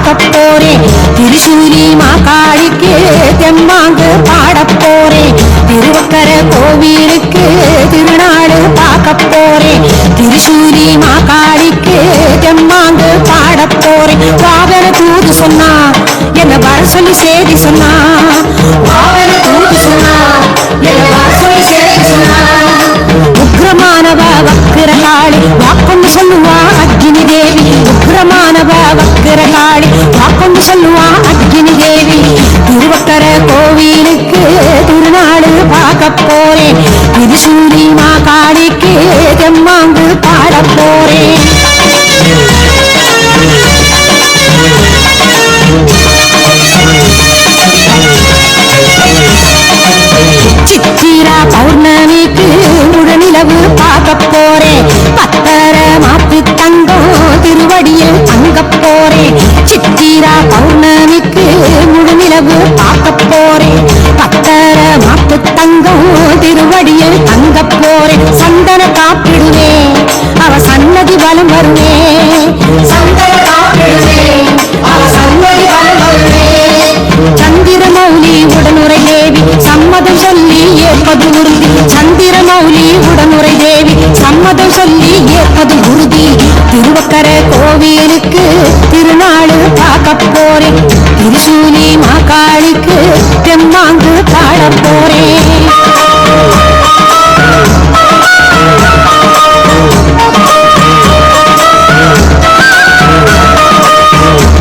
பார்க்க போறேன். திருசூலி மாகாளிக்கு தெம்மாங்கு பாட போறேன். திருவக்கர கோவிலுக்கு திருநாடு பார்க்க போறேன். திருசூலி மாகாளிக்கு தெம்மாங்கு பாட போறேன். வாவன தூது சொன்னா என்ன வர சொல்லி செய்தி சொன்னா. வாவன தூது சொன்னா என்ன வர சொல்லி செய்தி சொன்னா. உக்ரமானவ வக்கிரகாளி வாக்கொண்டு சொல்லுவா அக்னி தேவி. உக்ரமானவ வக்கிரகாளி வாக்கொண்டு சொல்லுவா அக்னி தேவி. திருவக்கர கோவிலுக்கு திருநாடு பார்க்க போறேன். திருசூலி மாகாளிக்கு தெம்மாங்கு பாட போறேன். சித்திரா பௌர்ணமிக்கு முழுநிலவு பார்க்க போறேன். பத்தர மாத்து தங்கம் திருவடியில் தங்க போறேன். சித்திரா பௌர்ணமிக்கு முழுநிலவு பார்க்க போறேன். பத்தர மாத்து தங்கம் திருவடியில் தங்க போறேன். சந்தன காப்பிடுவேன் அவ சன்னதி வலம் வருவேன். சந்தன காப்பிடுவேன் அவ சன்னதி வலம் வருவேன். சந்திரமௌலி உடனுரை தேவி சம்மதம் சொல்லி ஏற்பது உறுதி. சந்திரமௌலி உடனுரை தேவி சம்மதம் சொல்லி ஏற்பது உறுதி. திருவக்கர கோவிலுக்கு திருநாடு பார்க்க போறேன். திருசூலி மாகாளிக்கு தெம்மாங்கு பாட போறேன்.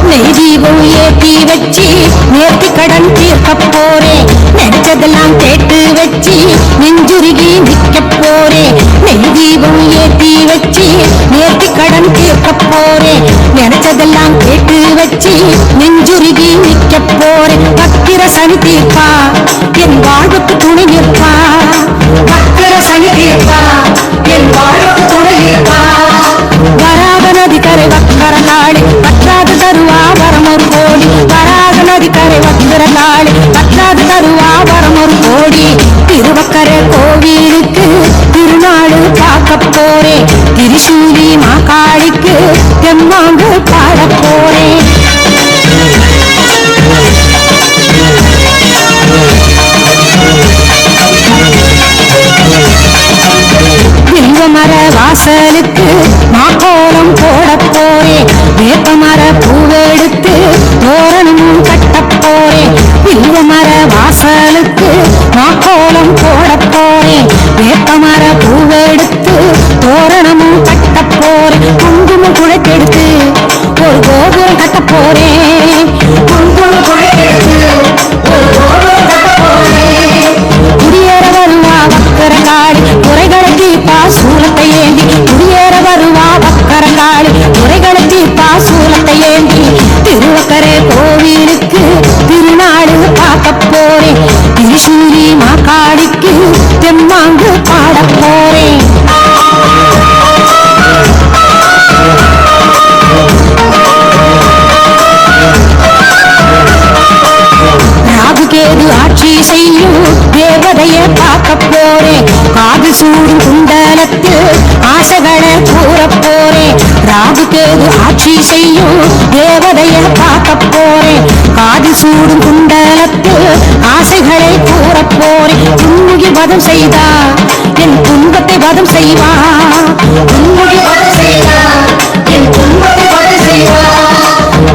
நெய் தீபம் ஏற்றி வச்சு நேர்த்தி கடன் தீர்க்க போறேன். நெச்சதெல்லாம் கேட்டு வச்சு நெஞ்சுருகி நிற்க போறேன். நெய் தீபம் ஏற்றி வச்சு நேர்த்தி கடன் தீர்க்க போறேன். நினைச்சதெல்லாம் கேட்டு வச்சு நெஞ்சுருகி நிற்க போறேன். பத்திர சனி தீர்ப்பா என் வாழ்வுக்கு துணை நிற்பா. பத்திர சனி தீர்ப்பா என் வாழ்வுக்கு துணை நிற்பா. வராத நதி கரை வக்கரகாளி பற்றாது தருவா வரம் ஒரு கோடி. வராத நதி கரை வக்கரகாளி பற்றாது தருவா வரம் ஒரு கோடி. திருவக்கர கோவிலுக்கு திருநாடு பார்க்க போறேன். திருசூலி மாகாளிக்கு தெம்மாங்கு பாட போறேன். வில்வமர வாசலுக்கு மாக்கோலம் போட போறேன். வேப்பமர பூவெடுத்து தோரணமும் கட்ட போறேன். வில்வமர வாசலுக்கு மாக்கோலம் போட போறேன். வேப்பமர பூவெடுத்து தோரணமும் கட்ட போறேன். குங்குமம் குழைக்கெடுத்து ஒரு கோபுரம் கட்ட போறேன். குங்குமம் குழைக்கெடுத்து ஒரு கோபுரம் கட்ட போறேன். குடியேற வருவா வக்கரகாளி குறைகளை தீர்ப்பா சூலத்தை ஏந்தி. குடியேற வருவா வக்கரகாளி குறைகளை தீர்ப்பா சூலத்தை ஏந்தி. திருவக்கர கோவிலுக்கு திருநாடு பார்க்க போறேன். திருசூலி மாகாளிக்கு தெம்மாங்கு பாட போறேன். ராகுகேது ஆட்சி செய்யும் தேவதைய பார்க்க போறேன். காது சூடும் குண்டலத்தில் ஆசைகளை கூற போறேன். ராகுகேது ஆட்சி செய்யும் தேவதைய பார்க்க போறேன். காது சூடும் குண்டலத்தில் ஆசைகளை கூற போறேன். துன்முகி வதம் செய்தா என் துன்பத்தை வதம் செய்வா. துன்முகி வதம் செய்தா என் துன்பத்தை வதம் செய்வா.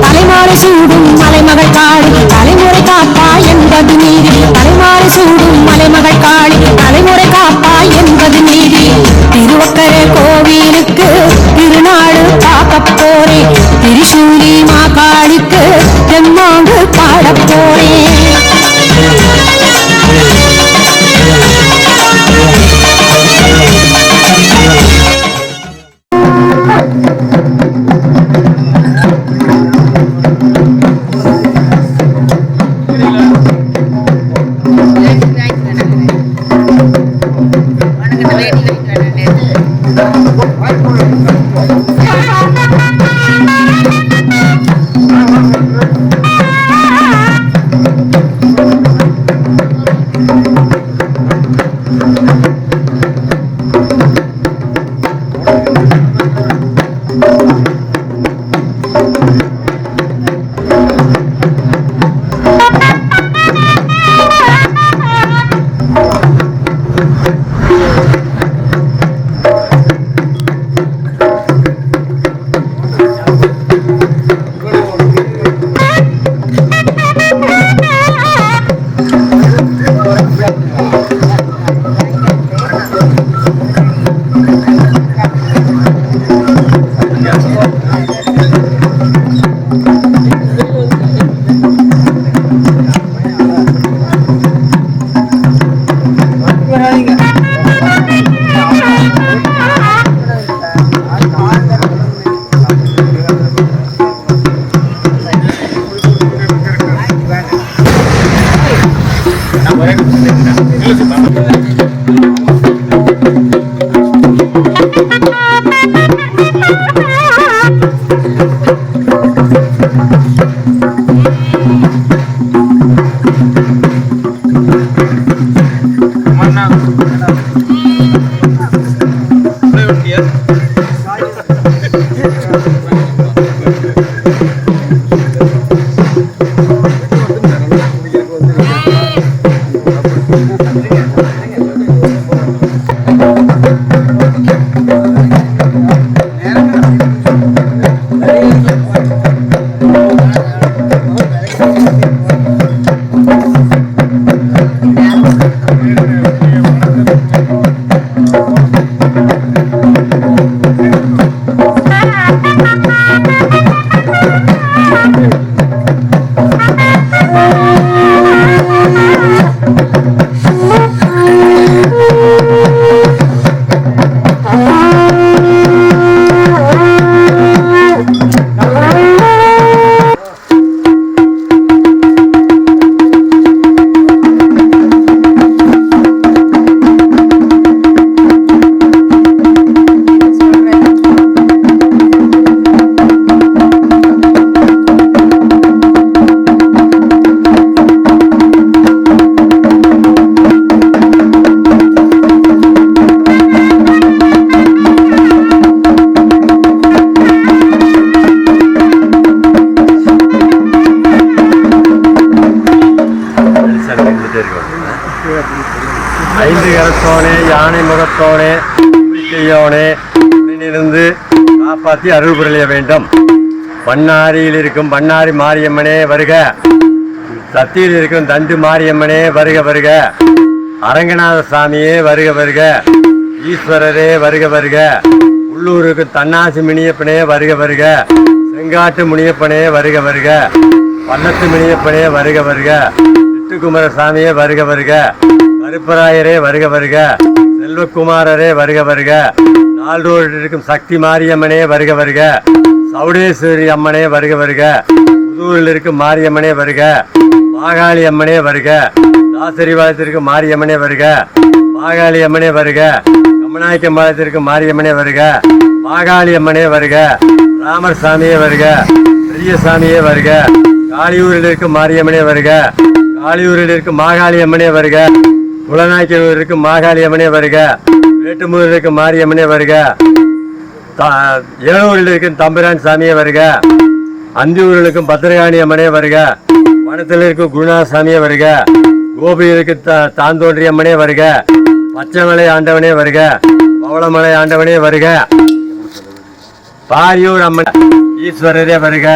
தலைமாலை சூடும் மலைமகள் காளி தலைமுறை காப்பா என்பது நீதி. தலைமாலை சூடும் மலைமகள் காளி தலைமுறை காப்பா என்பது நீதி. திருவக்கர கோவிலுக்கு திருநாடு பார்க்க போறேன். திருசூலி மாகாளிக்கு தெம்மாங்கு பாட போறேன். ஐந்து கரத்தோனே யானை முகத்தோனே யோனே இருந்து காப்பாற்றி அருள் புரிய வேண்டும். பண்ணாரியில் இருக்கும் பண்ணாரி மாரியம்மனே வருக. சத்தியில் இருக்கும் தண்டு மாரியம்மனே வருக வருக. அரங்கநாத சாமியே வருக வருக. ஈஸ்வரரே வருக வருக. உள்ளூருக்கு தன்னாசி முனியப்பனே வருக வருக. செங்காட்டு முனியப்பனே வருக வருக. பள்ளத்து முனியப்பனே வருக வருக. சிட்டுக்குமர சாமியே வருக வருக. கருப்பராயரே வருக வருக. செல்வக்குமாரரே வருக வருக. நால்ரோடு இருக்கும் சக்தி மாரியம்மனே வருக வருக. சவுடேஸ்வரி அம்மனே வருக வருக. புதூரில் இருக்கும் மாரியம்மனே வருக. மாகாளி அம்மனே வருக. தாசரிவாளத்திற்கு மாரியம்மனே வருக. மாகாளி அம்மனே வருக. கமநாயக்கம்பாளையத்திற்கு மாரியம்மனே வருக. மாகாளி அம்மனே வருக. ராமர் சாமியே வருக. பெரிய சாமியே வருக. காளியூரில் இருக்கும் மாரியம்மனே வருக. காளியூரில் இருக்கும் மாகாளி அம்மனே வருக. குலநாய்க்கனூர் இருக்கும் மாகாளி அம்மனே வருக. வேட்டுமூரில் இருக்கும் மாரியம்மனே வருக. ஏழூரில் இருக்கும் தம்பிரான் சாமியே வருக. அந்தியூரில் இருக்கும் பத்திரகாணி அம்மனே வருக. வனத்தில் இருக்கும் குருநாத சாமியே வருக. கோபியிலுக்கு தாந்தோன்றி அம்மனே வருக. பச்சைமலை ஆண்டவனே வருக. பவளமலை ஆண்டவனே வருக. பாரியூர் அம்மன் ஈஸ்வரரே வருக.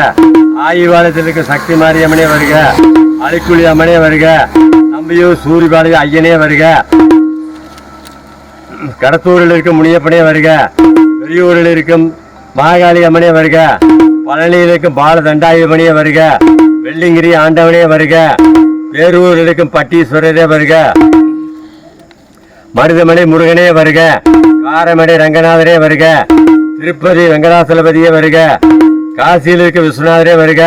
ஆயுவாலத்தில் இருக்கும் சக்தி மாரியம்மனே வருக. அலிக்குழி அம்மனே வருக. நம்பியூர் சூரிபாளைய ஐயனே வருக. கடத்தூரில் இருக்கும் முனியப்பனே வருக. பெரியூரில் இருக்கும் மாகாளி அம்மனே வருக. பழனியில் இருக்கும் பால தண்டாயுதமணியே வருக. வெள்ளிங்கிரி ஆண்டவனே வருக. பேரூரில் இருக்கும் பட்டீஸ்வரரே வருக. மருதமலை முருகனே வருக. காரமடை ரங்கநாதரே வருக. திருப்பதி வெங்கடாசலபதியே வருக. காசியில் இருக்க விஸ்வநாதரே வருக.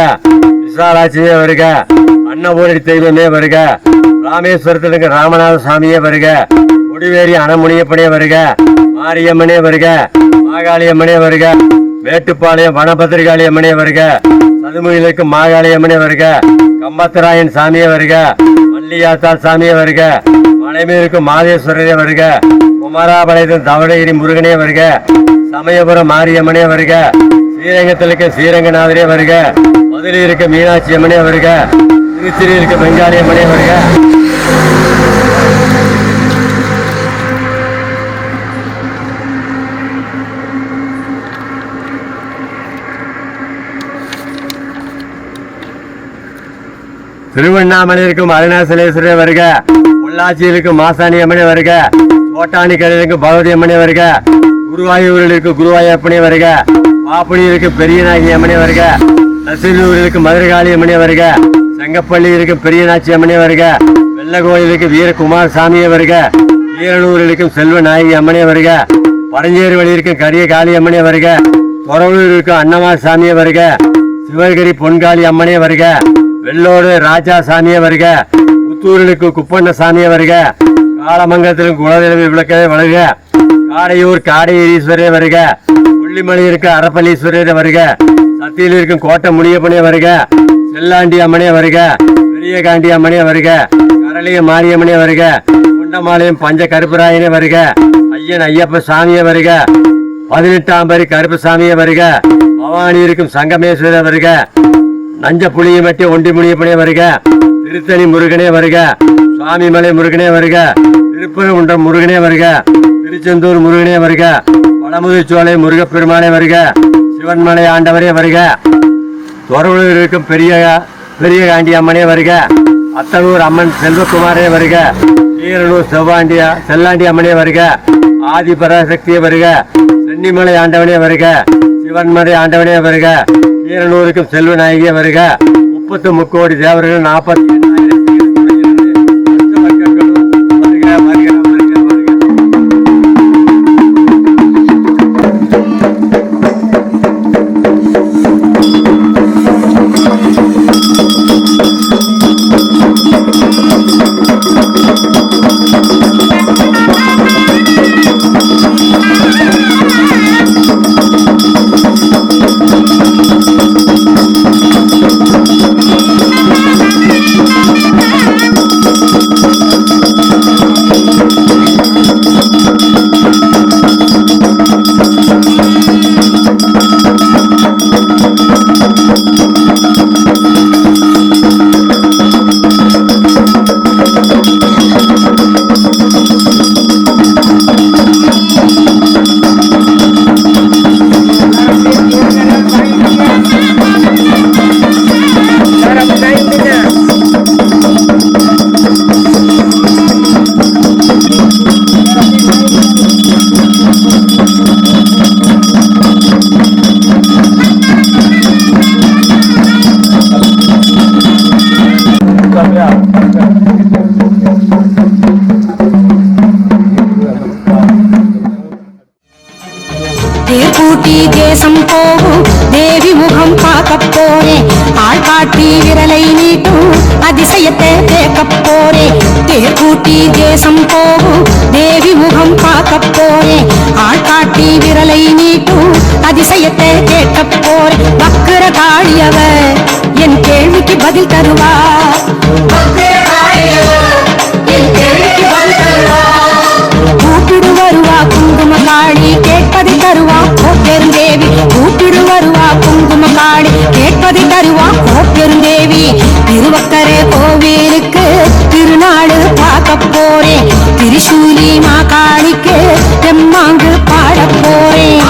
விசாலாட்சியே வருக. அன்னபூரணி தெய்வமே வருக. ராமேஸ்வரத்தில் இருக்க ராமநாத சாமியே வருக. முடிவேரி அனமுனியப்பனே வருக. மாரியம்மனே வருக. மாகாளி அம்மனே வருக. மேட்டுப்பாளையம் வனபத்திரிகாளி அம்மனே வருக. சதுமுகில் இருக்கும் மாகாளி அம்மனே வருக. கம்பத்தராயன் சாமியே வருக. மல்லியாத்தாள் சாமியே வருக. மலைமேல் இருக்கும் மாதேஸ்வரரே வருக. குமாராபாளையத்தின் தவடகிரி முருகனே வருக. சமயபுரம் மாரியம்மனே வருக. ஸ்ரீரங்கத்தில் இருக்க ஸ்ரீரங்கநாதரே வருக. மதுரையில் இருக்க மீனாட்சி அம்மனே வருக. திருச்சியில் இருக்க பெங்காலி அம்மனே வருக. திருவண்ணாமலை இருக்கும் அருணாசலேஸ்வரே வருக. பொள்ளாச்சியில் இருக்கும் மாசாணி அம்மனே வருக. கோட்டானிக்கரையில் இருக்கும் பகவதி அம்மனே வருக. குருவாயூரில் இருக்கும் குருவாயப்பனே வருக. பாப்புனியில் இருக்கும் பெரியநாயகி அம்மனே வருக. நசிலூரில் இருக்கும் மதுரகாளி அம்மனே வருக. செங்கப்பள்ளி இருக்கும் பெரியநாச்சி அம்மனே வருக. வெள்ளகோயில் இருக்கும் வீரகுமார் சாமியே வருக. வீரனூரில் இருக்கும் செல்வ நாயகி அம்மனே வருக. பரஞ்சேரி வழி இருக்கும் கரிய காளி அம்மனே வருக. தொரவூரில் இருக்கும் அன்னமார் சாமியே வருக. சிவகிரி பொன்காளி அம்மனே வருக. வெள்ளோடு ராஜா சாமியே வருக. புத்தூரிலுக்கு குப்பண்ண சாமியே வருக. காலமங்கலத்திலும் குலதெய்வ விளக்கவே வருக. காடையூர் காடையீஸ்வரே வருக. கொல்லிமலை இருக்க அரப்பள்ளீஸ்வரரே வருக. மத்தியில் இருக்கும் கோட்டை முனியப்பனே வருக, செல்லாண்டி அம்மனே வருக, பெரிய காண்டி அம்மனே வருக, கரளிய மாரியம்மனே வருக, குண்டமாலயம் பஞ்ச கருப்பராயனே வருக, ஐயன் ஐயப்ப சாமியே வருக, 18ஆம் பரி கருப்பசாமியே வருக, பவானி இருக்கும் சங்கமேஸ்வரர் வருக, நஞ்ச புளியமட்டி ஒண்டி முனியப்பனே வருக, திருத்தணி முருகனே வருக, சுவாமிமலை முருகனே வருக, திருப்பரங்குன்றம் முருகனே வருக, திருச்செந்தூர் முருகனே வருக, வடமுதிர்ச்சோலை முருகப்பெருமானே வருக, சிவன்மலை ஆண்டவரே வருக, தொரவூரில் இருக்கும் பெரிய காண்டி அம்மனே வருக, அத்தனூர் அம்மன் செல்வகுமாரே வருக, ஈரனூர் செல்லாண்டி அம்மனே வருக, ஆதி பராசக்தியே வருக, சென்னிமலை ஆண்டவனே வருக, சிவன்மலை ஆண்டவனே வருக, ஈரனூருக்கும் செல்வநாயகியே வருக, 30 முக்கோடி தேவர்கள் 48,000 மக்களும் வருக வருக வருக வருக. தேர்கூட்டி தேசம் போகும் தேவி முகம் பார்க்க போறேன், ஆள் காட்டி விரலை நீட்டும் அதிசயத்தை கேட்க போறேன். தேர்கூட்டி தேசம் போகும் தேவி முகம் பார்க்க போறேன், ஆள் காட்டி விரலை நீட்டும் அதிசயத்தை கேட்க போறேன். வக்கர காளியவ என் கேள்விக்கு பதில் தருவா, கூப்பிடு வருவா குங்கும காளி கேட்பதை தருவா கோப்பெருந்தேவி, கூப்பிடு வருவா குங்கும காளி கேட்பதை தருவா கோப்பெருந்தேவி. திருவக்கரை கோவிலுக்கு திருநாடு பார்க்க போறேன், திரிசூலி மாகாளிக்கு தெம்மாங்கு பாட போறேன்.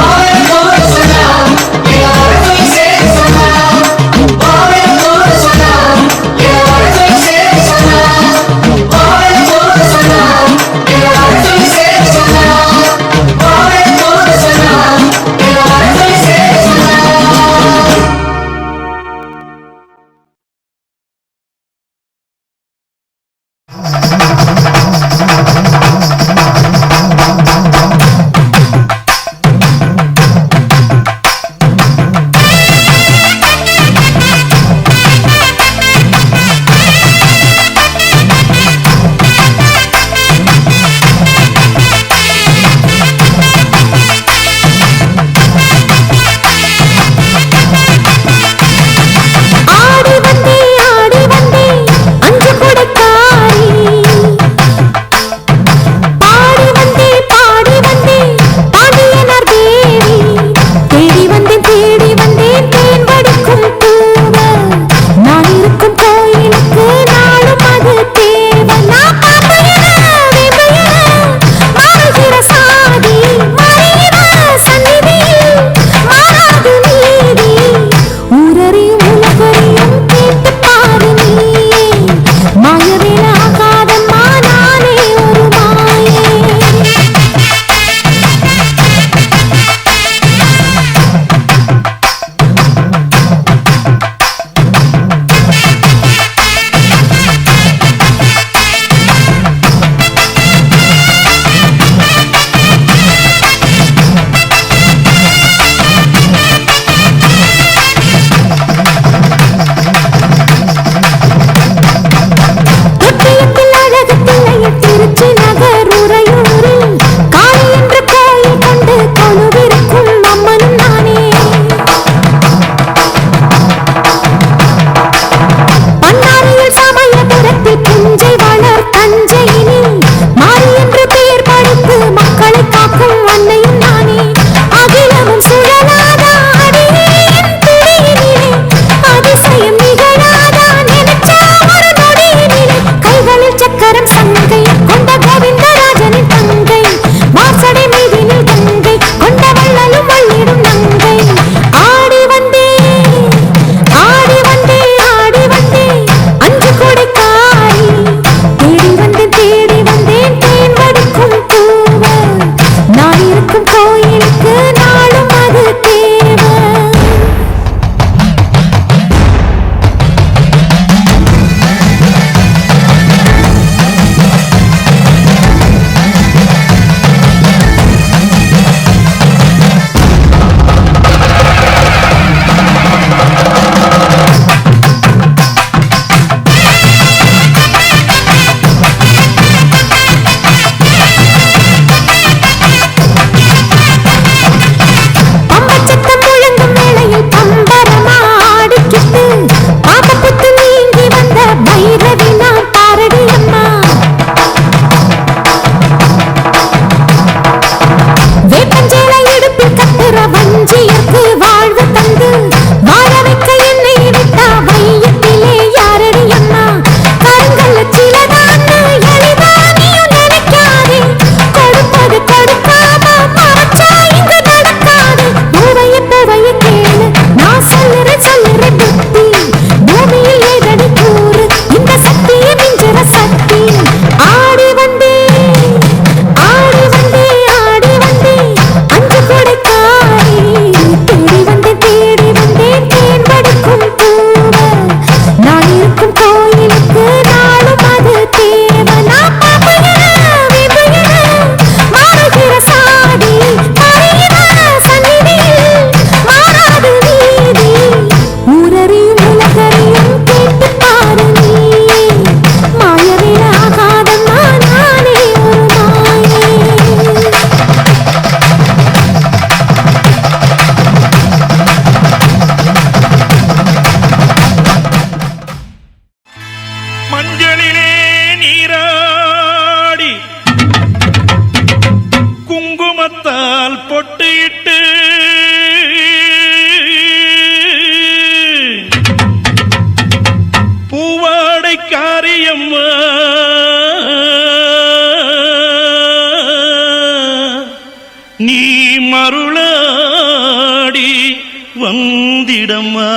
வந்திடம்மா.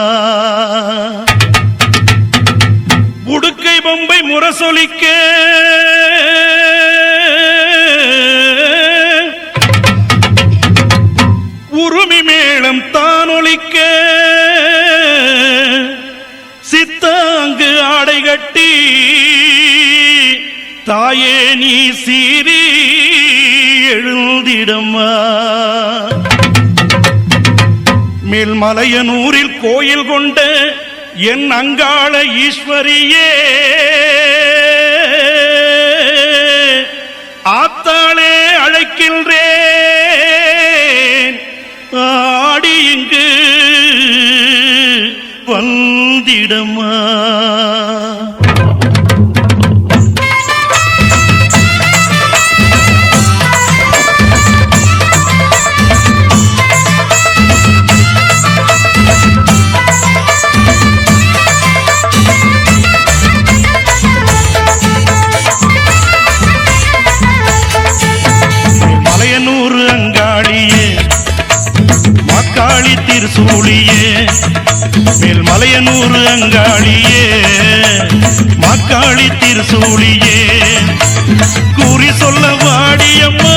உடுக்கை பொம்பை முரசொலிக்க உருமி மேளம் தான் ஒலிக்க சித்தாங்கு ஆடை கட்டி தாயே நீ சீரி எழுந்திடம்மா. மேல்மலையனூரில் கோயில் கொண்ட என் அங்காள ஈஸ்வரியே ஆத்தாளே அழைக்கின்றேன் ஆடி இங்கு வந்திடம்மா. திருசூழியே மேல்மலையனூர் அங்காளியே மாக்காளி திருசூழியே கூறி சொல்ல வாடியம்மா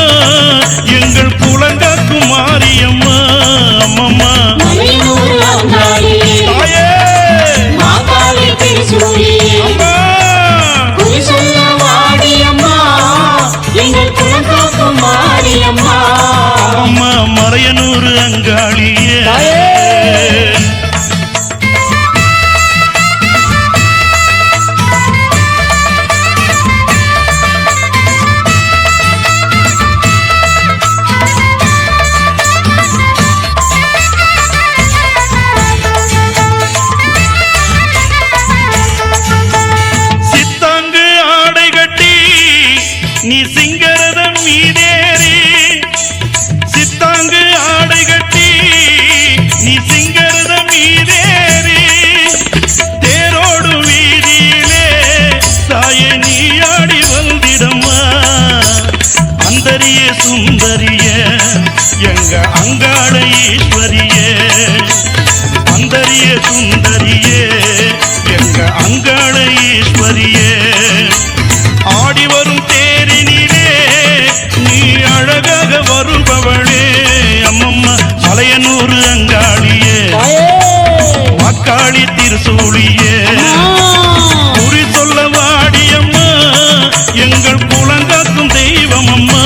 எங்கள் குலங்காக்கும் மாரியம்மா. அம்மம்மா அம்மா மலையனூர் அங்காளியே. சித்தாங்கு ஆடை கட்டி நீ சிங்கரதம் மீதேறி சித்தாங்கு ஆடை கட்டி நீ சிங்கரதம் மீதேறி தேரோடு வீதியிலே தாயே நீ ஆடி வந்திடம்மா. அந்தரிய சுந்தரிய எங்க அங்காள ஈஸ்வரியே அந்தரிய சுந்தரியே எங்க அங்காள ஈஸ்வரியே ஆடி வரும் தேரினிலே நீ அழகாக வருபவளே. அம்மம்மா மலையனூர் அங்காளியே மக்காளி திருசூழியே குறி சொல்ல வாடியம்மா எங்கள் குலங்காக்கும் தெய்வம் அம்மா.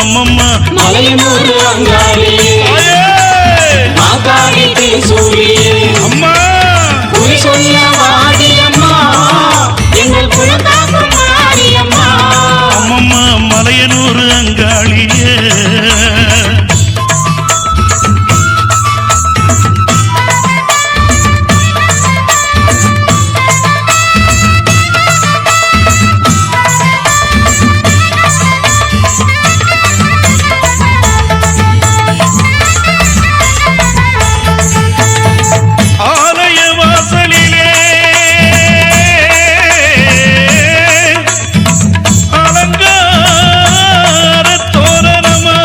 அம்மம்மா மலையனூர் அங்காளியே மாகாளி திருசூழியே அம்மா குறி சொல்ல வாடியம்மா எங்கள் குலங்காக்கும் மாரியம்மா. அம்மம்மா மலையனூர் அங்காளியே. ஆலய வாசலிலே அலங்கார தோரணமா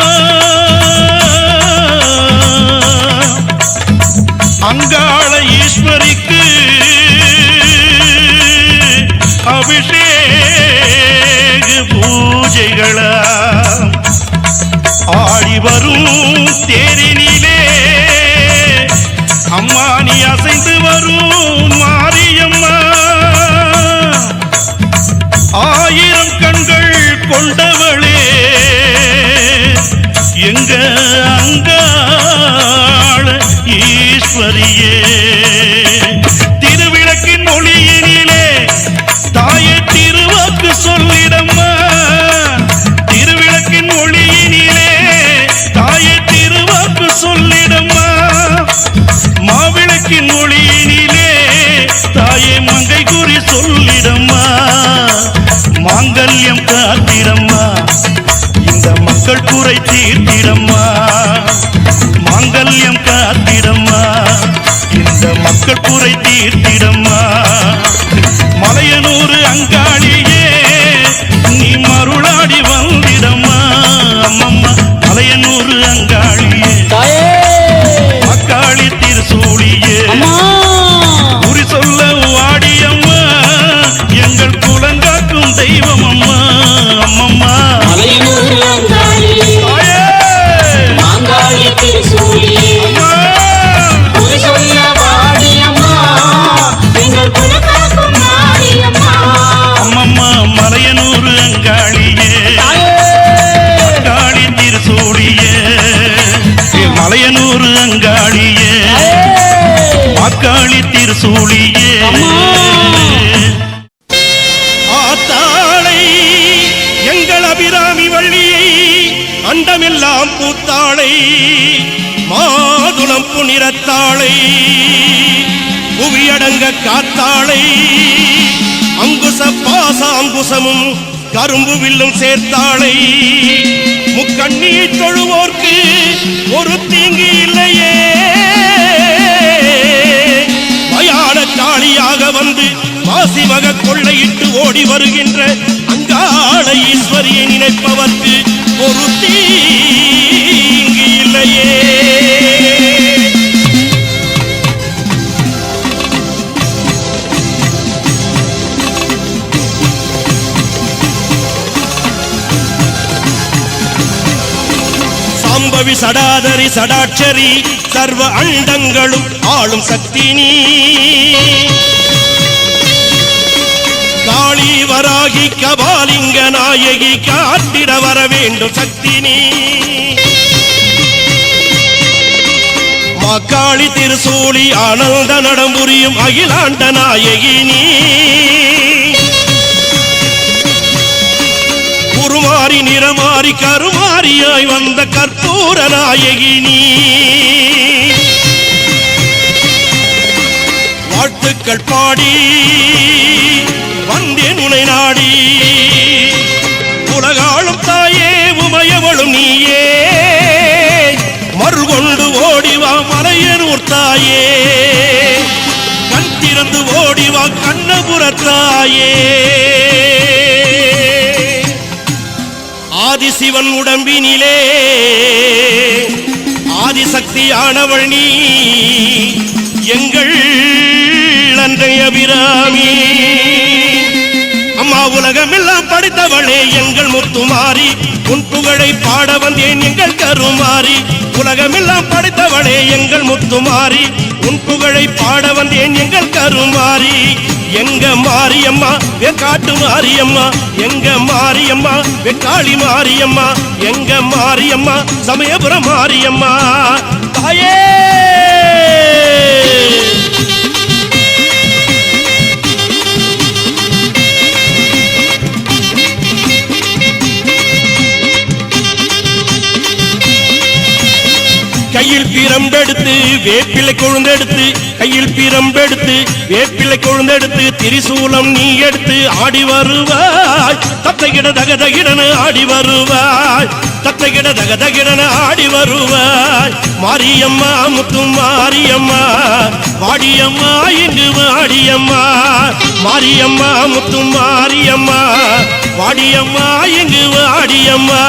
அங்காள ஈஸ்வரிக்கு அபிஷேக பூஜைகளா ஆடி வரும் தேரினிலே அம்மா நீ அசைந்து வரும் மாரியம்மா. ஆயிரம் கண்கள் கொண்டவளே எங்க அங்காள ஈஸ்வரியே திருவிளக்கின் ஒளியினிலே தாயே திருவாக்கு சொல்லிடம்மா. திருவிளக்கின் ஒளியினிலே தாயே திருவாக்கு சொல்லிடம்மா. மாவிளக்கின் ஒளியினிலே தாயே மங்கை குறி சொல்லிடம்மா. மாங்கல்யம் காத்திடம்மா இந்த மக்கள் குறை தீர்த்திடம்மா. மாங்கல்யம் காத்திடம்மா இந்த மக்கள் குறை தீர்த்திடம்மா. மலையனூர் அங்காளியே நீ மருளாடி வந்திடம்மா. அம்மம்மா மலையனூர் அங்காளியே மக்காளி திருசூ வீரத்தாளை புவியடங்க காத்தாளை அங்குச பாச அங்குசமும் கரும்பு வில்லும் சேர்த்தாளை முக்கண்ணியை தொழுவோர்க்கு ஒரு தீங்கு இல்லையே மயான காளியாக வந்து மாசி மக கொள்ளையிட்டு ஓடி வருகின்ற அங்காள ஈஸ்வரியை நினைப்பவர்க்கு ஒரு தீங்கு இல்லையே. சாம்பவி சடாதரி சடாட்சரி சர்வ அண்டங்களும் ஆளும் சக்தி நீ காளி வராகி கபாலிங்க நாயகி காட்டிட வர வேண்டும் சக்தி நீ மாக்காளி திருசூலி ஆனந்த நடம்புரியும் அகிலாண்ட நாயகி நீ குருமாரி நிறமாரி கருமாரியாய் வந்த கற்பூர நாயகி நீ வாழ்த்துக்கள் பாடி வந்தேன் உனை நாடி உலகாளும் தாயே உமையவளும் நீயே மறுகொண்டு ஓடிவா மலையனூர் தாயே கண் திறந்து ஓடிவா கண்ணபுரத்தாயே ஆதிசிவன் உடம்பினிலே ஆதிசக்தியானவள் நீ எங்கள் அன்றைய அபிராமி அம்மா உலகமெல்லாம் படைத்தவளே எங்கள் முத்துமாரி உன் புகழை பாட வந்தேன் எங்கள் கருமாரி உலகமெல்லாம் படைத்தவளே எங்கள் முத்துமாரி உன் புகழை பாட வந்தேன் எங்கள் கருமாரி எங்க மாரியம்மா வெக்காட்டு மாரியம்மா எங்க மாரியம்மா வெக்காளி மாரியம்மா எங்க மாரியம்மா சமயபுரம் மாரியம்மா தாயே கையில் பிரம்பெடுத்து வேப்பிலை கொழுந்தெடுத்து கையில் பிரம்பெடுத்து வேப்பிலை கொழுந்தெடுத்து திரிசூலம் நீ எடுத்து ஆடி வருவாய் தத்தைகிட தகதகிடன ஆடி வருவாய் தத்தைகிட தகதகிடன ஆடி வருவாய் மாரியம்மா முத்து மாரியம்மா வாடியம்மா இங்கு வாடியம்மா மாரியம்மா முத்து மாரியம்மா வாடியம்மா இங்கு வாடியம்மா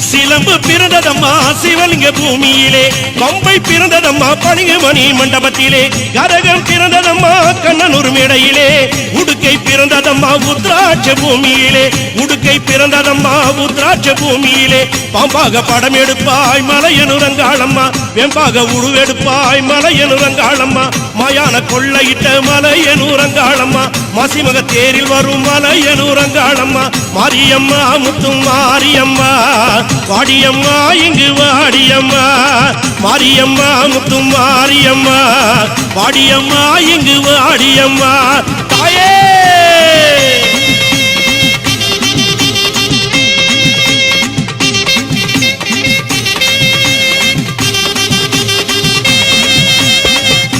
சிலம்பு பிறந்ததம்மா சிவலிங்க பூமியிலே பம்பை பிறந்ததம்மா பணிகமணி மண்டபத்திலே கரகம் பிறந்ததம்மா கண்ணனூர் மேடையிலே உடுக்கை பிறந்ததம்மா உத்ராட்ச பூமியிலே உடுக்கை பிறந்ததம்மா உத்ராட்ச பூமியிலே பாம்பாக படம் எடுப்பாய் மலையனுரங்காளம்மா வெம்பாக உருவெடுப்பாய் மலையனுரங்காளம்மா மாயான கொள்ளையிட்ட மலையனுரங்காளம்மா மாசிமக தேரில் வரும் மலையனுரங்காளம்மா மாரியம்மா முத்து மாரியம்மா வாடியம்மா இங்கு வாடியம்மா மாரியம்மா முத்து மாரியம்மா வாடியம்மா இங்கு வாடியம்மா தாயே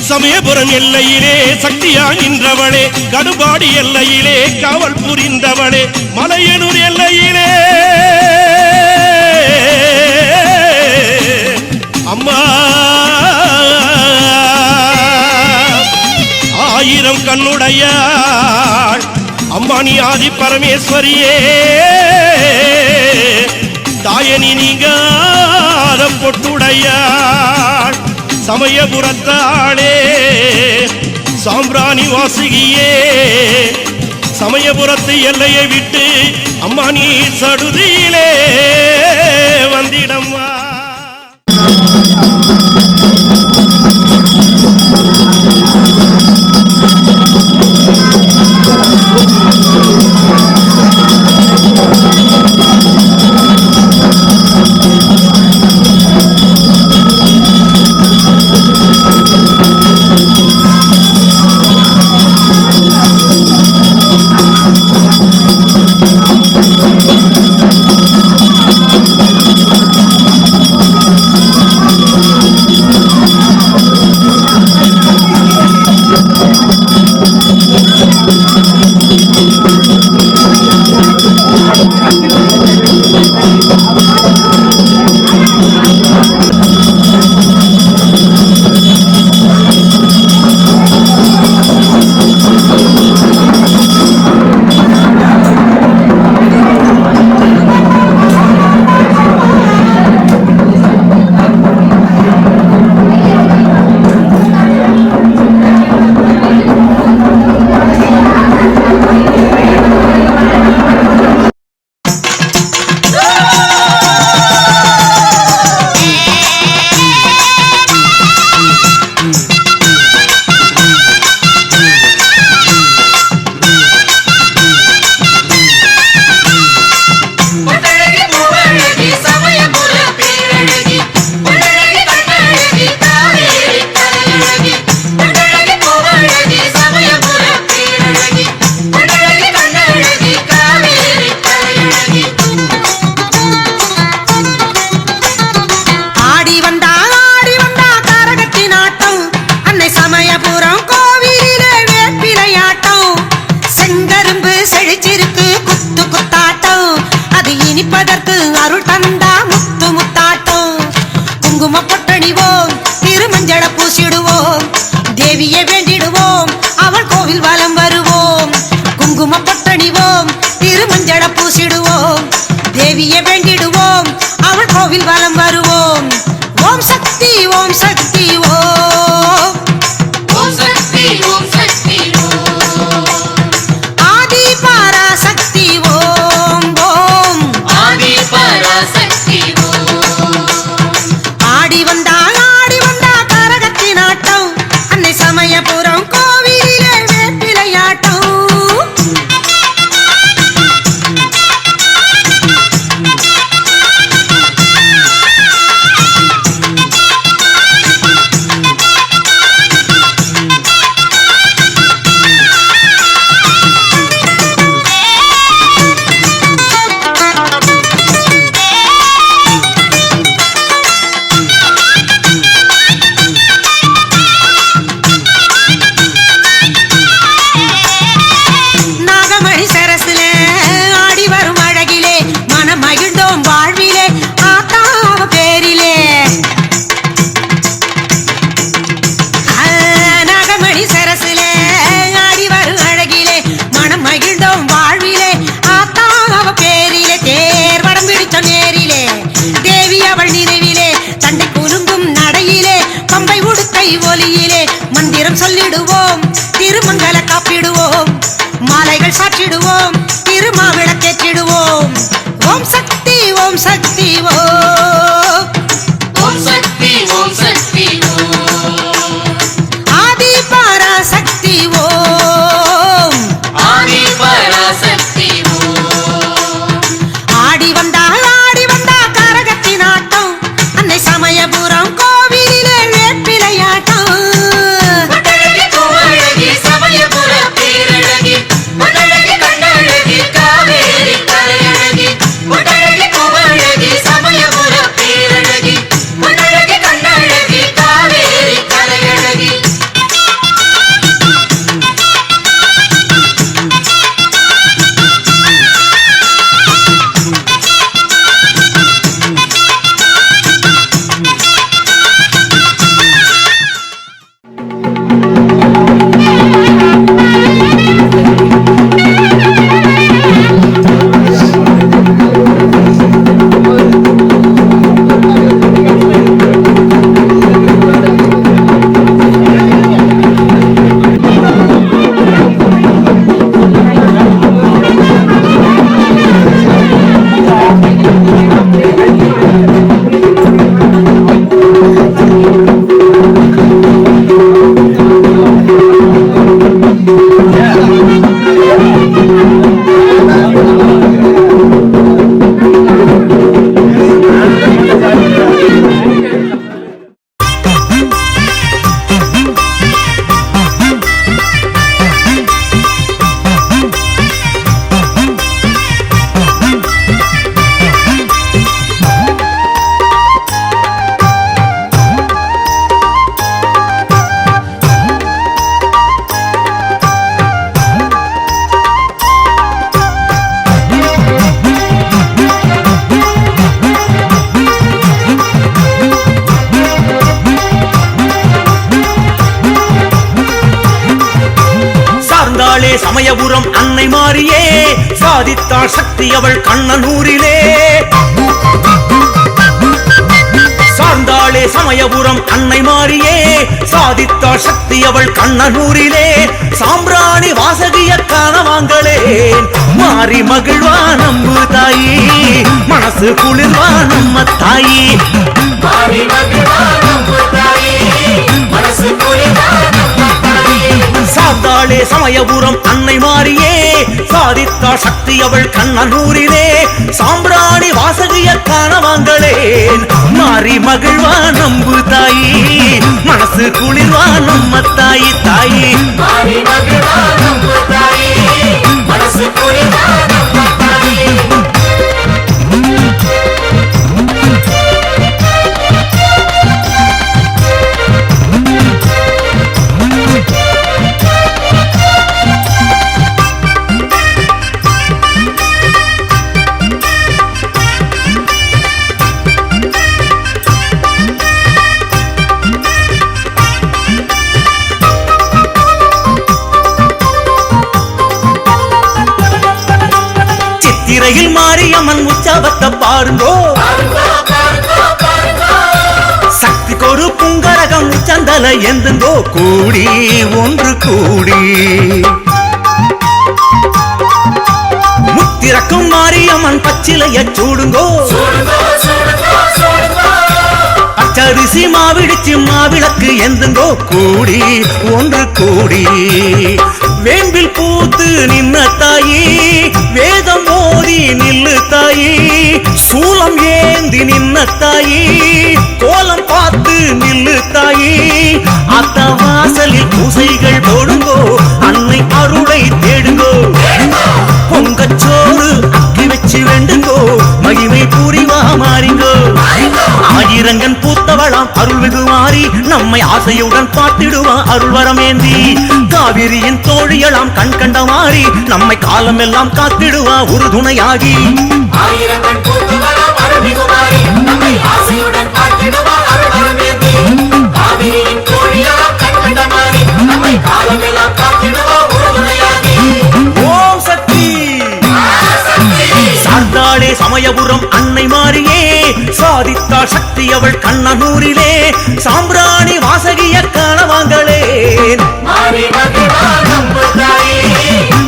சமயபுரம் எல்லையிலே சக்தியா நின்றவளே கடுபாடி எல்லையிலே காவல் புரிந்தவளே மலையனூர் எல்லையிலே அம்மா ஆயிரம் கண்ணுடையாள் அம்மா நீ ஆதி பரமேஸ்வரியே தாயனி நீங்காத பொட்டுடையாள் சமயபுரத்தாளே சாம்பிராணி வாசுகியே சமயபுரத்து எல்லையை விட்டு அம்மா நீ சடுதியிலே வந்திடம்மா. மஞ்சள பூசிடுவோம் தேவியை வேண்டிடுவோம் அவள் கோவில் வலம் வருவோம் ஓம் சக்தி ஓம் சக்தி ஓம் ஓம் சக்தி ஓம் சக்தி ஓம் ஆதி பராசக்தி ஓம் ஓம் ஆதி பராசக்தி ஓம் ஆடி வந்தா கரகத்தின் ஆட்டம் அன்னை சமயபுரம் கோவிலிலே வேப்பிலையாட்டம் சொல்லிடுவோம் திருமங்கல காப்பிடுவோம் மாலைகள் சாற்றிடுவோம் திருமாவிளக்கேற்றிடுவோம் ஓம் சக்தி ஓம் சக்தி ஓம் ஓம் சக்தி ஓம் சக்தி ஓம் ஆதி பராசக்தி ஓம் ஆதி பராசக்தி ஓம் ஆடி வந்தா கரகத்தின் ஆட்டம் அன்னை சமயபுரம் கோவிலிலே வேப்பிலையாட்டம் சமயபுரம் அன்னை மாறியே சாதித்தாள் சக்தி அவள் கண்ணனூரிலே சார்ந்தாளே சமயபுரம் அன்னை மாறியே சாதித்தாள் சக்தி அவள் கண்ணனூரிலே சாம்பிராணி வாசகிய காணவாங்களே மாறி மகிழ்வா நம்பு தாயி மனசு குளிர்வா நம்ம தாயி மாறி மகிழ்வா நம்பு தாயி மனசு குளிர்வா நம்ம தாயி சார்ந்தாளே சமயபுரம் அன்னை மாறியே சாதித்தாள் சக்தி அவள் கண்ணனூரிலே சாம்பிராணி வாசகிய காணவாங்களேன் மாறி மகிழ்வா நம்பு தாயி மனசு குளிர்வா நம்ம தாயி தாயி மாறி மகிழ்வா நம்பு தாயி மனசு குளிர்வா நம்ம தாயி மதுரையில் மாரியம்மன் உற்சவத்தை பாருங்கோ சக்திக்கு ஒரு புங்கரகம் உச்சந்தல எந்துங்கோ கூடி ஒன்று கூடி முத்திரக்கும் மாரியம்மன் பச்சிலைய சூடுங்கோ பச்சரிசி மாவிடிச்சு மாவிளக்கு எந்துங்கோ கூடி ஒன்று கூடி வேம்பில் பூத்து நின்ன தாயி வேதம் மோதி நில்லு தாயி சூலம் ஏந்தி நின்ன தாயி கோலம் பார்த்து நில்லு தாயி அத்த வாசலில் பூசைகள் போடுங்கோ அன்னை அருளை தேடுங்கோ பொங்கச்சோறு அக்கி வச்சு வேண்டுங்கோ மகிமை புரிவா மாறிங்கோ ஆயிரங்கன் பூத்தவளாம் அருள்மிகு மாறி நம்மை ஆசையுடன் பார்த்திடுவா அருள் வரமேந்தி காவிரியின் தோழியலாம் கண் கண்ட மாறி நம்மை காலமெல்லாம் காத்திடுவா ஒரு துணையாகி ஆயிரங்கன் பூத்தவளாம் அருள்மிகு மாறி நம்மை ஆசையுடன் பார்த்திடுவா அருள் வரமேந்தி காவிரியின் தோழியலாம் கண் கண்ட மாறி நம்மை காலமெல்லாம் காத்திடுவா ஒரு துணையாகி ஓம் சக்தி சார்ந்தாளே சமயபுரம் அன்னை மாறியே சாதித்தாள் சக்தி அவள் கண்ணனூரிலே சாம்பிராணி வாசகிய காணவாங்களே மாறி மகிழ்வா நம்ம தாயி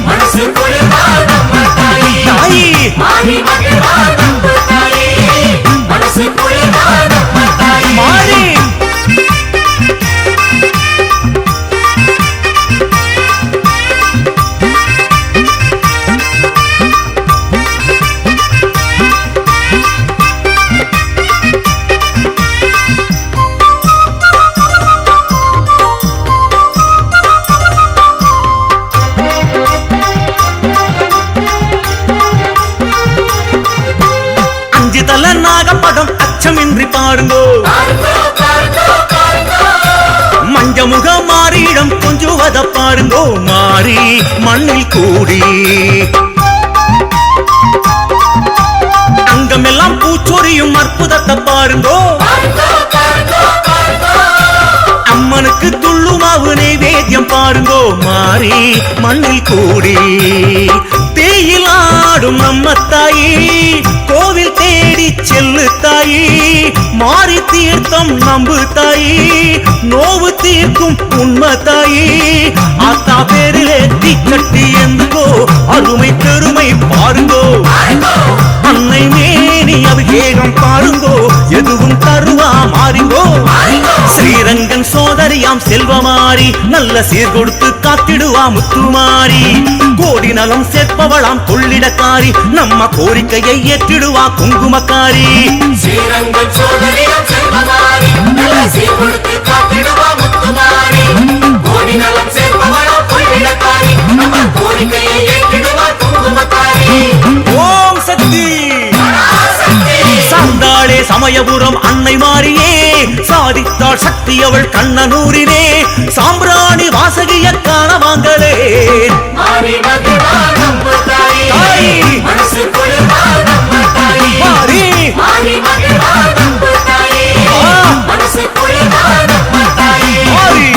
மனசு குளிர்வா நம்ம தாயி தாயி மாறி மகிழ்வா நம்ம தாயி மனசு குளிர்வா நம்ம தாயி மாறி அஞ்சுதல நாகப்படம் அச்சமின்றி பாருங்கோ மஞ்சமுக மாறியிடம் கொஞ்சுவத பாருங்கோ மாறி மண்ணில் கூடி அங்கமெல்லாம் பூச்சொரியும் அற்புதத்தை பாருங்கோ அம்மனுக்கு துள்ளுமாவு நைவேத்தியம் பாருங்கோ மாறி மண்ணில் கூடி தேயிலாடும் நம்ம தாயி கோவில் தேடி செல்லு தாயி மாறி தீர்த்தம் நம்பு தாயி நோவு தீர்க்கும் உண்மை தாயி ஆத்தா பேரிலே தீச்சட்டி எந்துங்கோ அருமை பெருமை பாருங்கோ அன்னை மேனி அபிஷேகம் பாருங்கோ எதுவும் தருவா மாறிங்கோ ஸ்ரீரங்கன் சோதரியாம் செல்வமாரி நல்ல சீர் கொடுத்து காத்திடுவா முத்துமாரி கோடி நலம் சேர்ப்பவளாம் கொள்ளிடக்காரி நம்ம கோரிக்கையை ஏற்றிடுவா குங்குமக்காரி ஸ்ரீரங்கன் சோதரியாம் செல்வமாரி நல்ல சீர் கொடுத்து காத்திடுவா முத்துமாரி கோடி நலம் சேர்ப்பவளாம் கொள்ளிடக்காரி நம்ம கோரிக்கையை ஏற்றிடுவா குங்குமக்காரி ஓம் சக்தி சார்ந்தாளே சமயபுரம் அன்னை மாறியே சாதித்தாள் சக்தி அவள் கண்ணனூரிலே சாம்பிராணி வாசகிய காணவாங்களே மாறி மகிழ்வா நம்ம தாயி தாயி மனசு குளிர்வா நம்ம தாயி மாறி மாறி மகிழ்வா நம்ம தாயி மனசு குளிர்வா நம்ம தாயி மாறி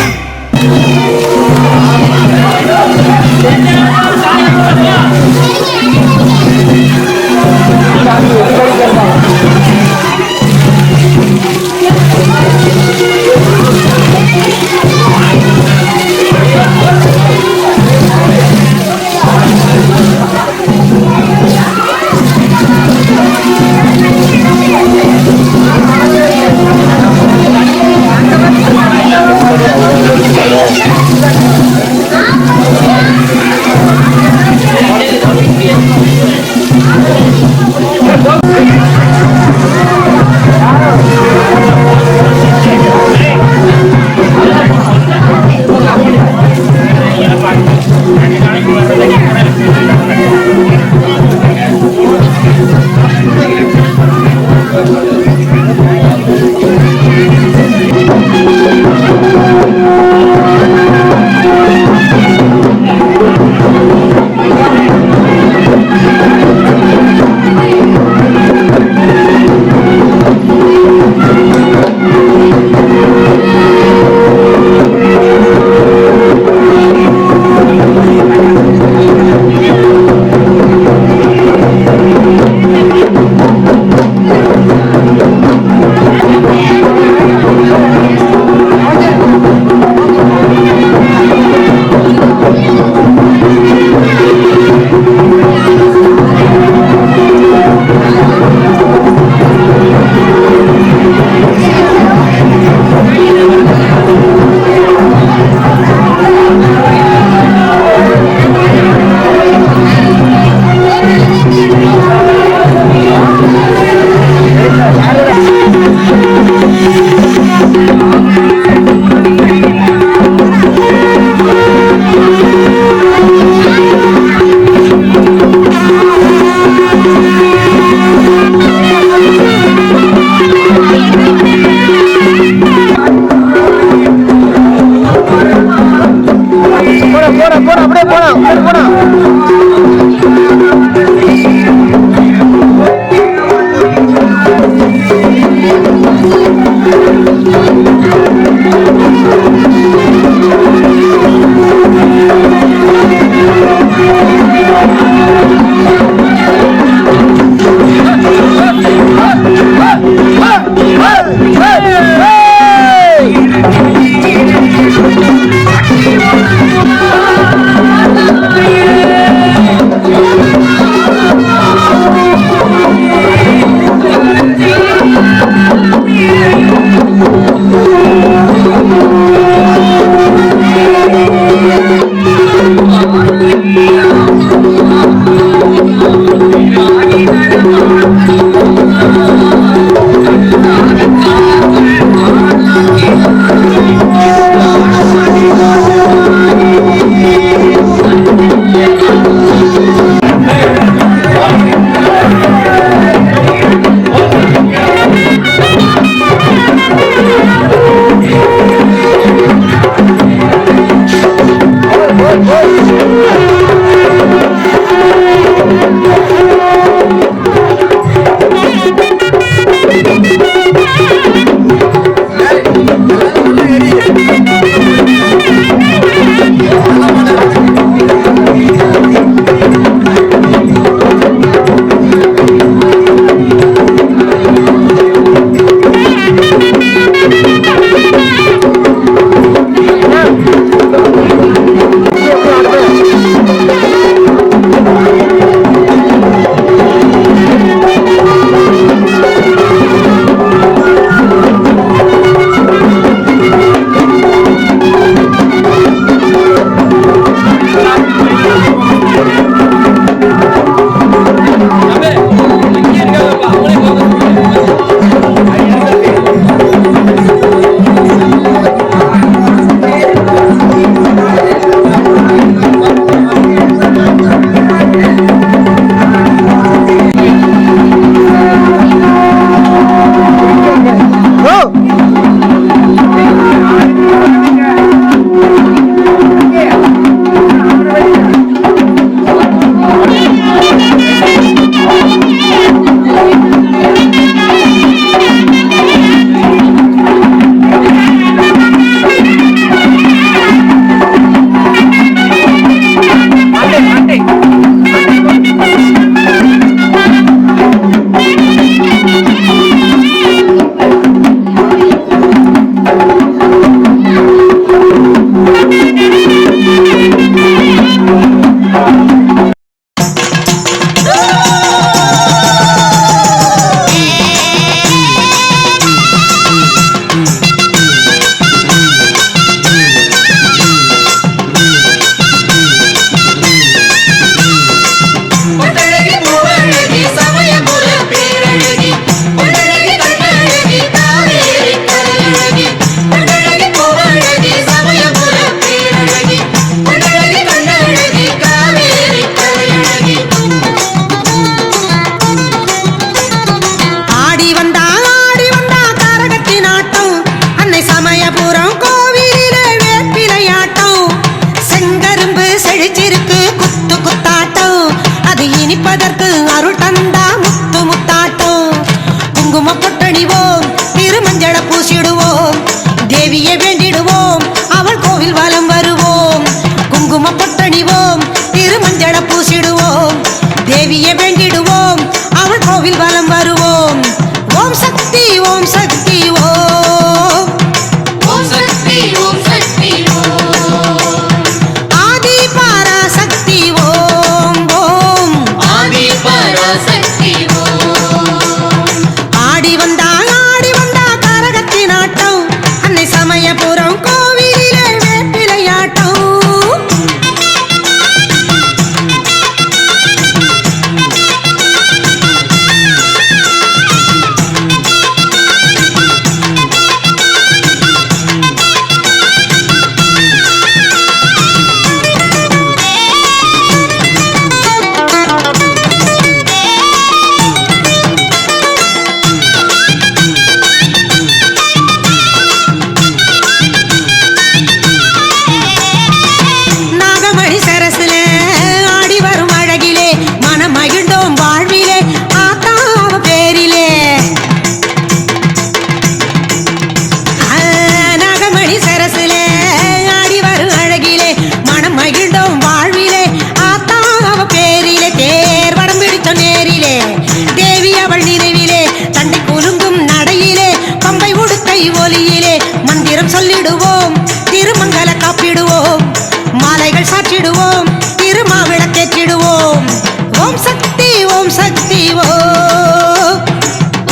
ஓம் சக்தி ஓம் சக்தி ஓம்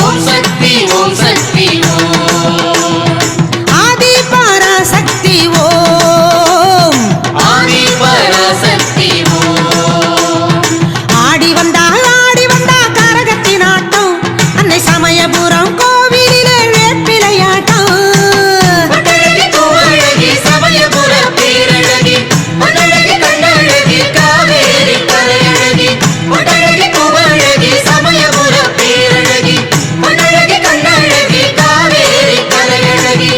ஓம் சக்தி ஓம் சக்தி ஓம் ஆதி பராசக்தி ஓம் ஆதி பராசக்தி ஓம் ஆடி வந்தா கரகத்தின் ஆட்டம் அன்னை சமயபுரம் கோவிலிலே வேப்பிலையாட்டம் மண்ணழகி பூவழகி சமயபுர பேரழகி மண்ணழகி கண்ணழகி காவேரி கரையழகி மண்ணழகி பூவழகி சமயபுர பேரழகி மண்ணழகி கண்ணழகி காவேரி கரையழகி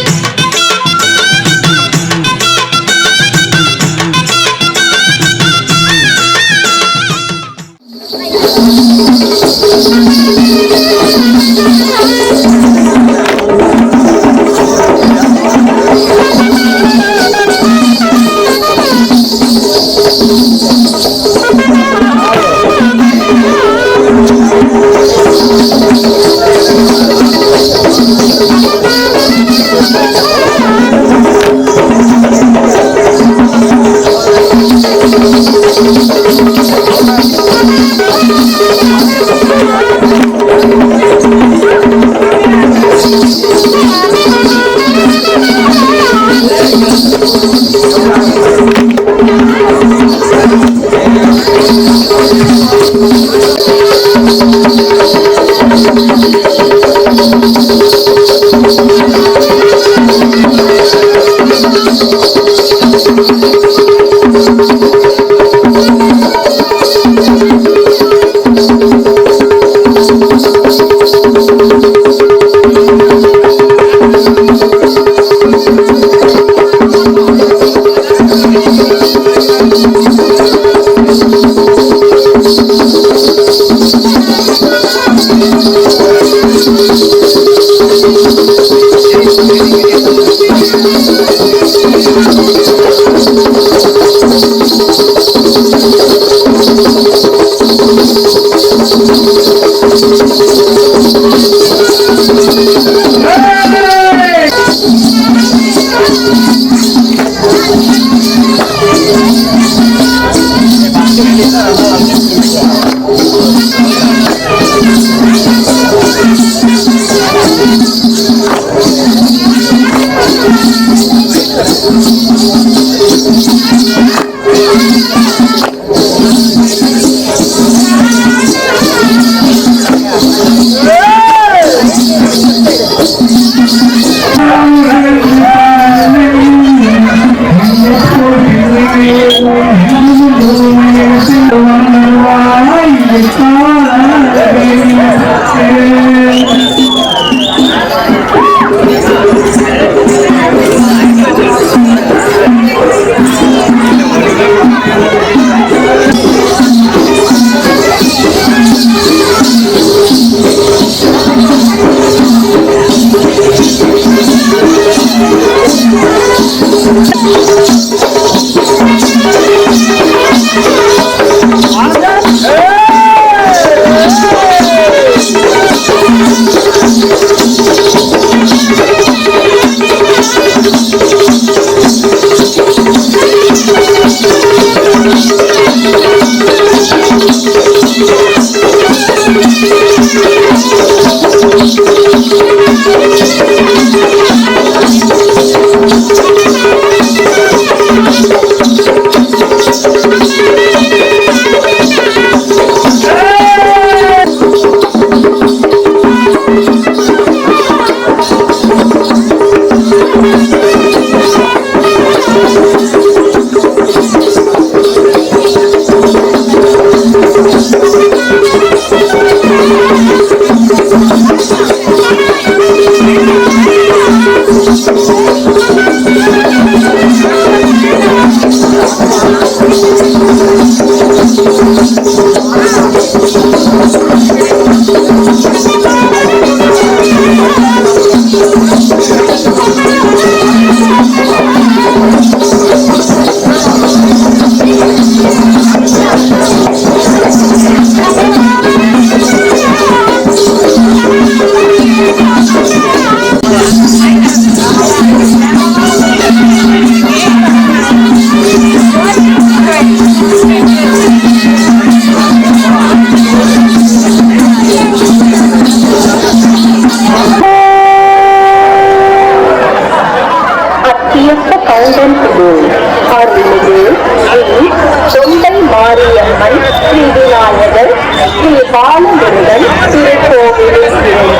பாலமுருகன் திருக்கோவிலில்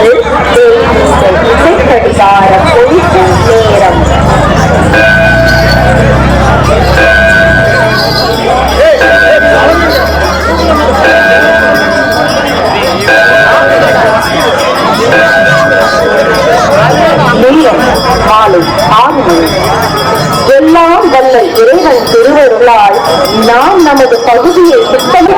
இருந்து இசைக்கடிகார பொழிக்கும் நேரம். மாலை 6 மணி. எல்லாம் வல்ல இறைவன் திருவருளால் நாம் நமது பகுதியை சுத்தம்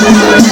Hey!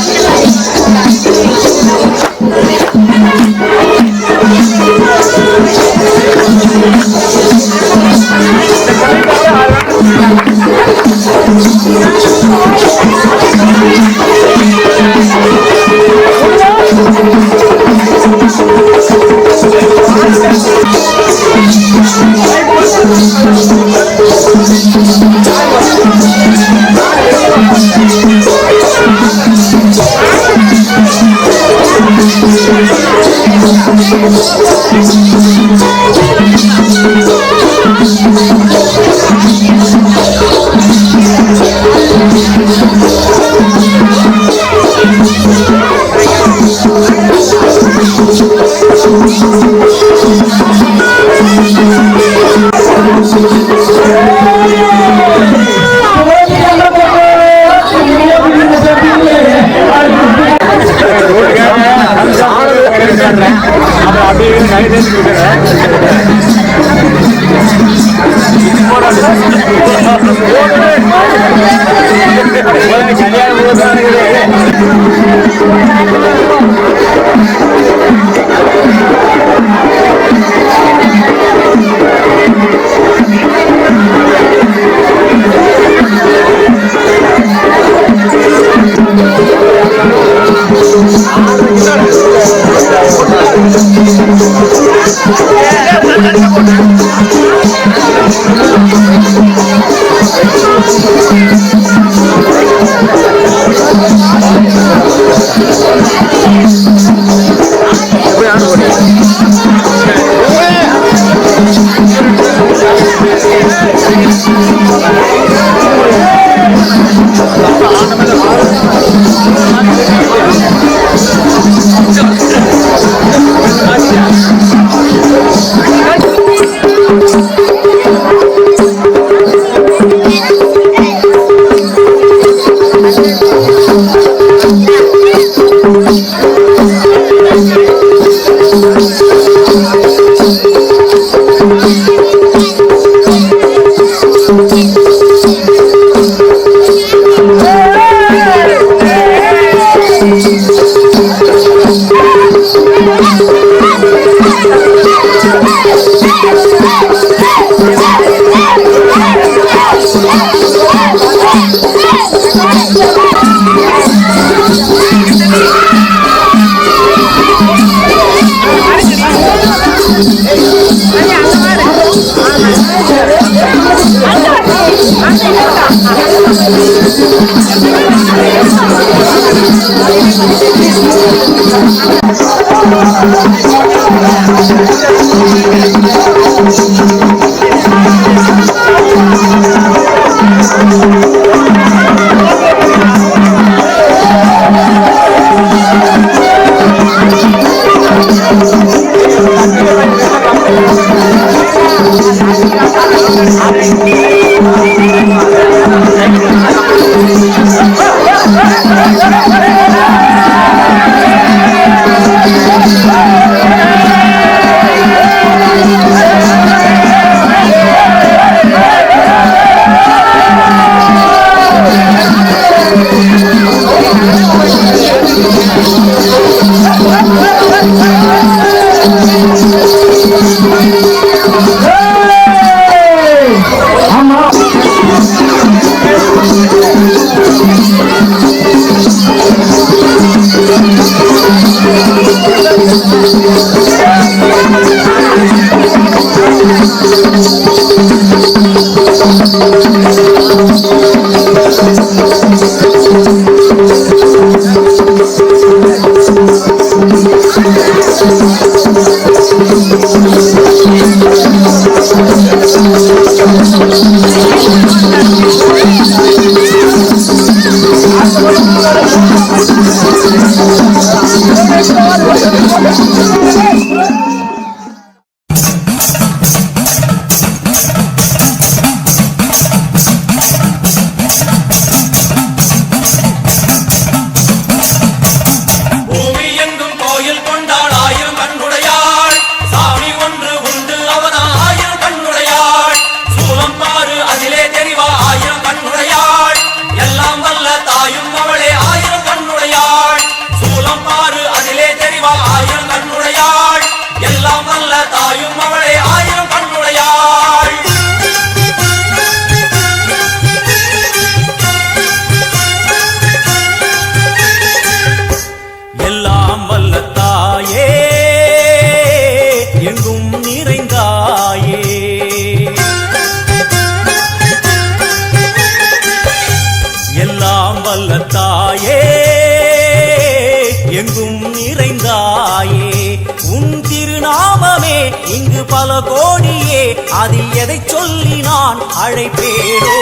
கோடியே அதில் எதை சொல்லி நான் அழைப்பேனோ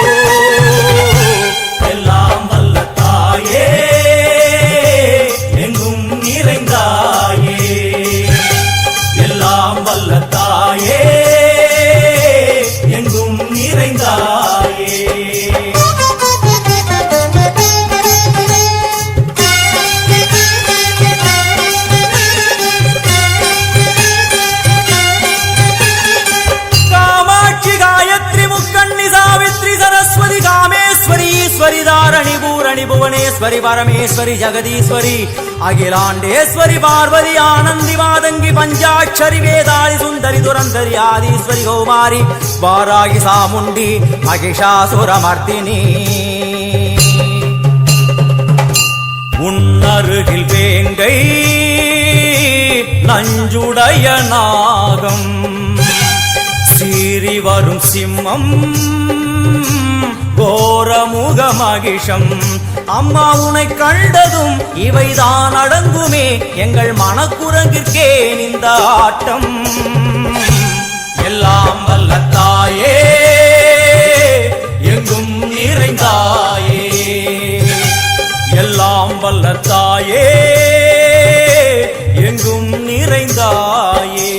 எல்லாம் வல்ல தாயே எங்கும் நிறைந்தாயே எல்லாம் வல்ல தாயே எங்கும் நிறைந்தாயே தாரணி பூரணி புவனேஸ்வரி பரமேஸ்வரி ஜெகதீஸ்வரி அகிலாண்டேஸ்வரி பார்வதி ஆனந்தி மாதங்கி பஞ்சாட்சரி வேதாளி சுந்தரி துரந்தரி ஆதீஸ்வரி கௌமாரி வாராகி சாமுண்டி மகிஷாசுரமர்த்தினி உன்னருகில் வேங்கை நஞ்சுடைய நாகம் சீறி வரும் சிம்மம் கோரமுக மகிஷம் அம்மா உனை கண்டதும் இவைதான் அடங்குமே எங்கள் மனக்குரங்கிற்கே இந்த ஆட்டம் எல்லாம் வல்ல தாயே எங்கும் நிறைந்தாயே எல்லாம் வல்ல தாயே எங்கும் நிறைந்தாயே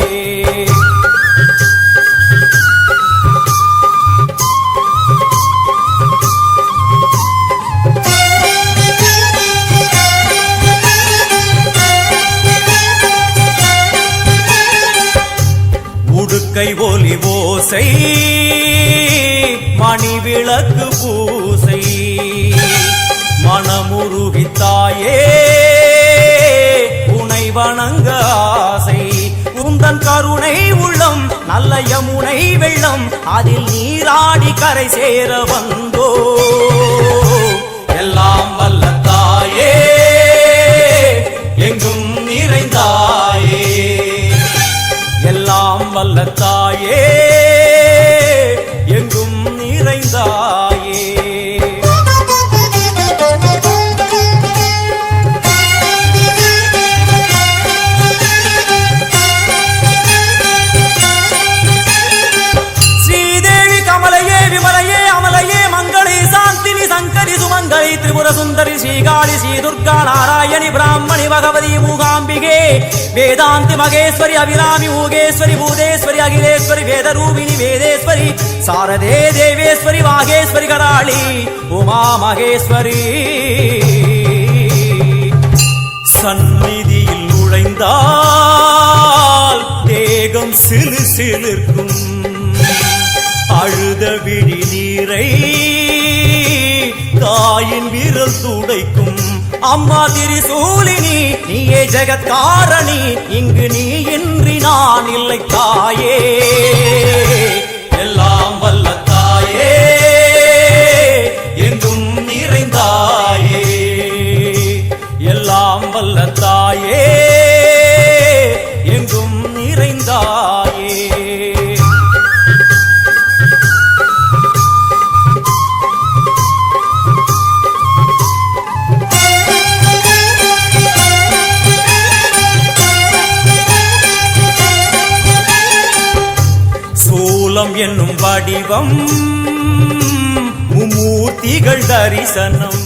கை ஒலி ஓசை மணி விளக்கு பூசை மனமுருகித்தாயே உனை வணங்க ஆசை உந்தன் கருணை உள்ளம் நல்ல யமுனை வெள்ளம் அதில் நீராடி கரை சேர வந்தோ எல்லாம் வல்ல தாயே எங்கும் நிறைந்தாயே எல்லாம் வல்ல தாயே எங்கும் நிறைந்தாயே ஸ்ரீதேவி கமலையே விமலையே அமலையே மங்களே சாந்தினி சங்கரி சுமங்கலி திரிபுர சுந்தரி ஸ்ரீகாளி ஸ்ரீ துர்கா நாராயணி பிராமணி பகவதி மூகாம்பிகே வேதாந்தி மகேஸ்வரி அபிராமி மூகேஸ்வரி பூதேஸ்வரி அகிலேஸ்வரி வேதரூபிணி வேதேஸ்வரி சாரதே தேவேஸ்வரி வாகேஸ்வரி கராளி உமா மகேஸ்வரி சந்நிதியில் நுழைந்தால் தேகம் சிலு சிலிர்க்கும் அழுத விழி நீரை தாயின் விரல் துடைக்கும் அம்மா திரிசூலினி நீயே ஜெகத்காரணி இங்கு நீ இன்றி நான் இல்லை தாயே எல்லாம் வல்ல தாயே எங்கும் நிறைந்தாயே எல்லாம் வல்ல தாயே எங்கும் நிறைந்தாயே என்னும் வடிவம் மும்மூர்த்திகள் தரிசனம்